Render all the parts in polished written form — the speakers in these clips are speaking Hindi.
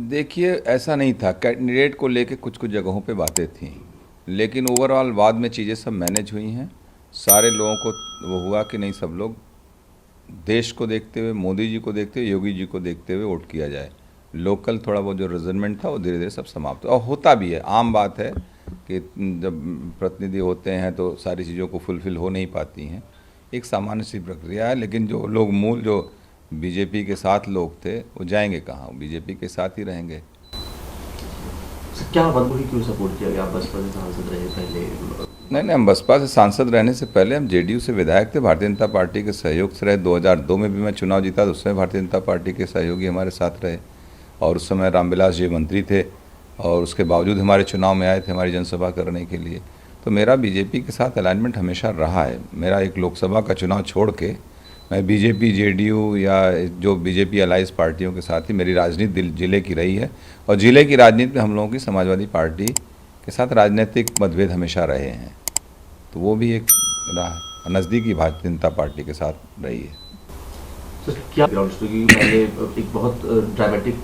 देखिए, ऐसा नहीं था। कैंडिडेट को लेके कुछ कुछ जगहों पे बातें थी, लेकिन ओवरऑल बाद में चीज़ें सब मैनेज हुई हैं। सारे लोगों को वो हुआ कि नहीं, सब लोग देश को देखते हुए, मोदी जी को देखते हुए, योगी जी को देखते हुए वोट किया जाए। लोकल थोड़ा बहुत जो रिजर्वमेंट था वो धीरे धीरे सब समाप्त और होता भी है। आम बात है कि जब प्रतिनिधि होते हैं तो सारी चीज़ों को फुलफ़िल हो नहीं पाती हैं, एक सामान्य सी प्रक्रिया है। लेकिन जो लोग मूल जो बीजेपी के साथ लोग थे वो जाएंगे कहाँ, वो बीजेपी के साथ ही रहेंगे। क्या बदबू क्यों सपोर्ट किया गया? आप बसपा से सांसद रहे पहले। नहीं, हम बसपा से सांसद रहने से पहले हम जेडीयू से विधायक थे, भारतीय जनता पार्टी के सहयोग से रहे। 2002 में भी मैं चुनाव जीता तो उस समय भारतीय जनता पार्टी के सहयोगी हमारे साथ रहे और उस समय रामविलास जी मंत्री थे और उसके बावजूद हमारे चुनाव में आए थे हमारी जनसभा करने के लिए। तो मेरा बीजेपी के साथ अलाइनमेंट हमेशा रहा है। मेरा एक लोकसभा का चुनाव छोड़ के मैं बीजेपी, जेडीयू या जो बीजेपी अलाइज पार्टियों के साथ ही मेरी राजनीति जिले की रही है और जिले की राजनीति में हम लोगों की समाजवादी पार्टी के साथ राजनीतिक मतभेद हमेशा रहे हैं, तो वो भी एक नज़दीकी भारतीय जनता पार्टी के साथ रही है। तो क्या ग्राउंड स्टोरी पहले एक बहुत ड्रामेटिक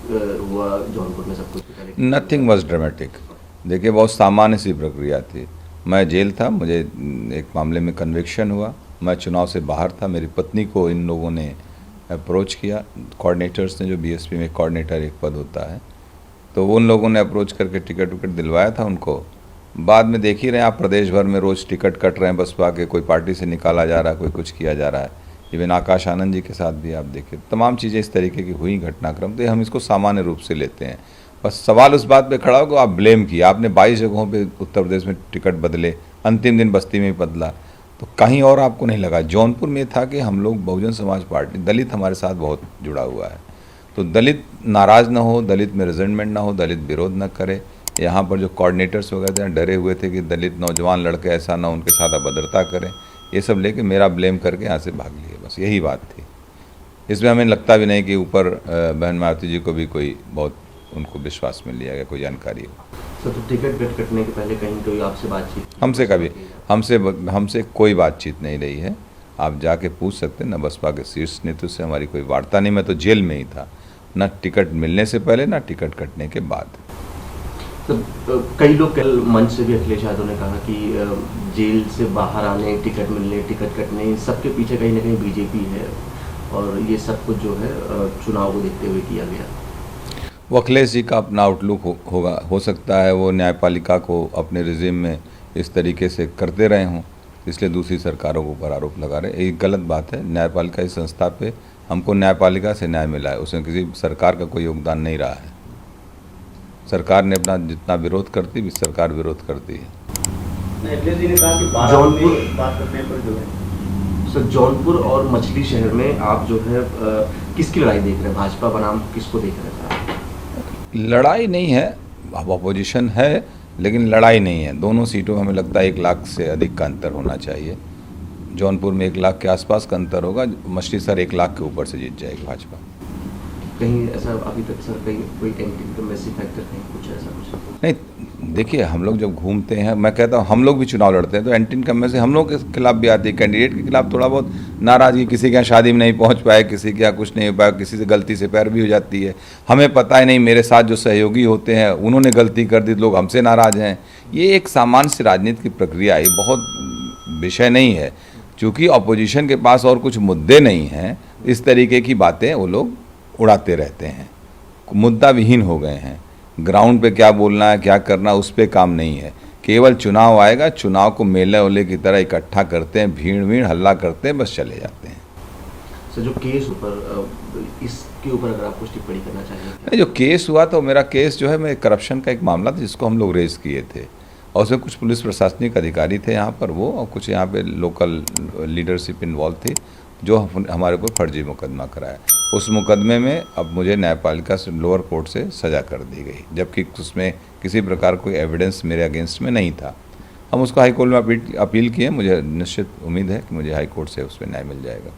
हुआ जौनपुर में सब कुछ? Nothing was dramatic. देखिए, बहुत सामान्य सी प्रक्रिया थी। मैं जेल था, मुझे एक मामले में कन्विक्शन हुआ, मैं चुनाव से बाहर था। मेरी पत्नी को इन लोगों ने अप्रोच किया, कोऑर्डिनेटर्स ने, जो बीएसपी में कोऑर्डिनेटर एक पद होता है, तो उन लोगों ने अप्रोच करके टिकट विकट दिलवाया था उनको। बाद में देख ही रहे हैं आप, प्रदेश भर में रोज़ टिकट कट रहे हैं बसपा के, कोई पार्टी से निकाला जा रहा है, कोई कुछ किया जा रहा है। इवन आकाश आनंद जी के साथ भी आप देखिए, तमाम चीज़ें इस तरीके की हुई घटनाक्रम, तो हम इसको सामान्य रूप से लेते हैं। बस सवाल उस बात पे खड़ा हो कि आप ब्लेम किया, आपने 22 जगहों पे उत्तर प्रदेश में टिकट बदले, अंतिम दिन बस्ती में ही बदला, तो कहीं और आपको नहीं लगा। जौनपुर में था कि हम लोग बहुजन समाज पार्टी, दलित हमारे साथ बहुत जुड़ा हुआ है, तो दलित नाराज़ ना हो, दलित में रिजेंटमेंट ना हो, दलित विरोध न करे। यहाँ पर जो कोऑर्डिनेटर्स वगैरह थे डरे हुए थे कि दलित नौजवान लड़के ऐसा ना उनके साथ अभद्रता करें, ये सब लेके मेरा ब्लेम करके यहाँ से भाग लिए, बस यही बात थी। इसमें हमें लगता भी नहीं कि ऊपर बहन मायावती जी को भी कोई बहुत उनको विश्वास में लिया गया, कोई जानकारी हो। तो टिकट कटने के पहले कहीं कोई आपसे बातचीत? हमसे कभी हमसे कोई बातचीत नहीं रही है। आप जाके पूछ सकते हैं ना, बसपा के शीर्ष नेतृत्व से हमारी कोई वार्ता नहीं। मैं तो जेल में ही था, ना टिकट मिलने से पहले ना टिकट कटने के बाद। तो कई लोग कल मंच से भी अखिलेश यादव ने कहा कि जेल से बाहर आने, टिकट मिलने, टिकट कटने, सबके पीछे कहीं ना कहीं बीजेपी है और ये सब कुछ जो है चुनाव को देखते हुए किया गया। वो अखिलेश जी का अपना आउटलुक होगा, हो सकता है वो न्यायपालिका को अपने रिजीम में इस तरीके से करते रहे हों, इसलिए दूसरी सरकारों के ऊपर आरोप लगा रहे। ये गलत बात है। न्यायपालिका इस संस्था पे, हमको न्यायपालिका से न्याय मिला है, उसमें किसी सरकार का कोई योगदान नहीं रहा है। सरकार ने अपना जितना विरोध करती भी, सरकार विरोध करती है। अखिलेश जी ने कहा कि जौनपुर बात करने पर जो है, सर जौनपुर और मछली शहर में आप जो है किसकी लड़ाई देख रहे हैं? भाजपा बनाम किसको देख रहे हैं? लड़ाई नहीं है, अब अपोजिशन है लेकिन लड़ाई नहीं है। दोनों सीटों में हमें लगता है 1 लाख से अधिक का अंतर होना चाहिए। जौनपुर में 1 लाख के आसपास का अंतर होगा, मछली शहर 1 लाख के ऊपर से जीत जाएगी भाजपा। कहीं ऐसा अभी तक सर कहीं कोई एंटी फैक्टर कहीं कुछ ऐसा कुछ नहीं, देखिए, हम लोग जब घूमते हैं, मैं कहता हूँ हम लोग भी चुनाव लड़ते हैं तो एंटी इनकम में से हम लोग के खिलाफ भी आती है। कैंडिडेट के खिलाफ थोड़ा बहुत नाराज़गी, किसी के यहाँ शादी में नहीं पहुँच पाए, किसी के यहाँ कुछ नहीं हो पाया, किसी से गलती से पैरवी हो जाती है, हमें पता ही नहीं, मेरे साथ जो सहयोगी होते हैं उन्होंने गलती कर दी, लोग हमसे नाराज़ हैं। ये एक सामान्य सी राजनीति की प्रक्रिया है, बहुत विषय नहीं है। चूँकि अपोजिशन के पास और कुछ मुद्दे नहीं हैं, इस तरीके की बातें वो लोग उड़ाते रहते हैं, मुद्दा विहीन हो गए हैं। ग्राउंड पे क्या बोलना है, क्या करना, उस पर काम नहीं है। केवल चुनाव आएगा, चुनाव को मेले ओले की तरह इकट्ठा करते हैं, भीड़ हल्ला करते हैं, बस चले जाते हैं। सर जो केस ऊपर, इसके ऊपर अगर आप कुछ टिप्पणी करना चाहिए? नहीं, जो केस हुआ तो मेरा केस जो है, मैं करप्शन का एक मामला था जिसको हम लोग रेज किए थे और उसमें कुछ पुलिस प्रशासनिक अधिकारी थे यहाँ पर वो, और कुछ यहाँ पे लोकल लीडरशिप इन्वॉल्व थी जो हमारे ऊपर फर्जी मुकदमा कराया। उस मुकदमे में अब मुझे न्यायपालिका से, लोअर कोर्ट से सज़ा कर दी गई, जबकि उसमें किसी प्रकार कोई एविडेंस मेरे अगेंस्ट में नहीं था। हम उसको हाई कोर्ट में अपील किए। मुझे निश्चित उम्मीद है कि मुझे हाई कोर्ट से उस पर न्याय मिल जाएगा।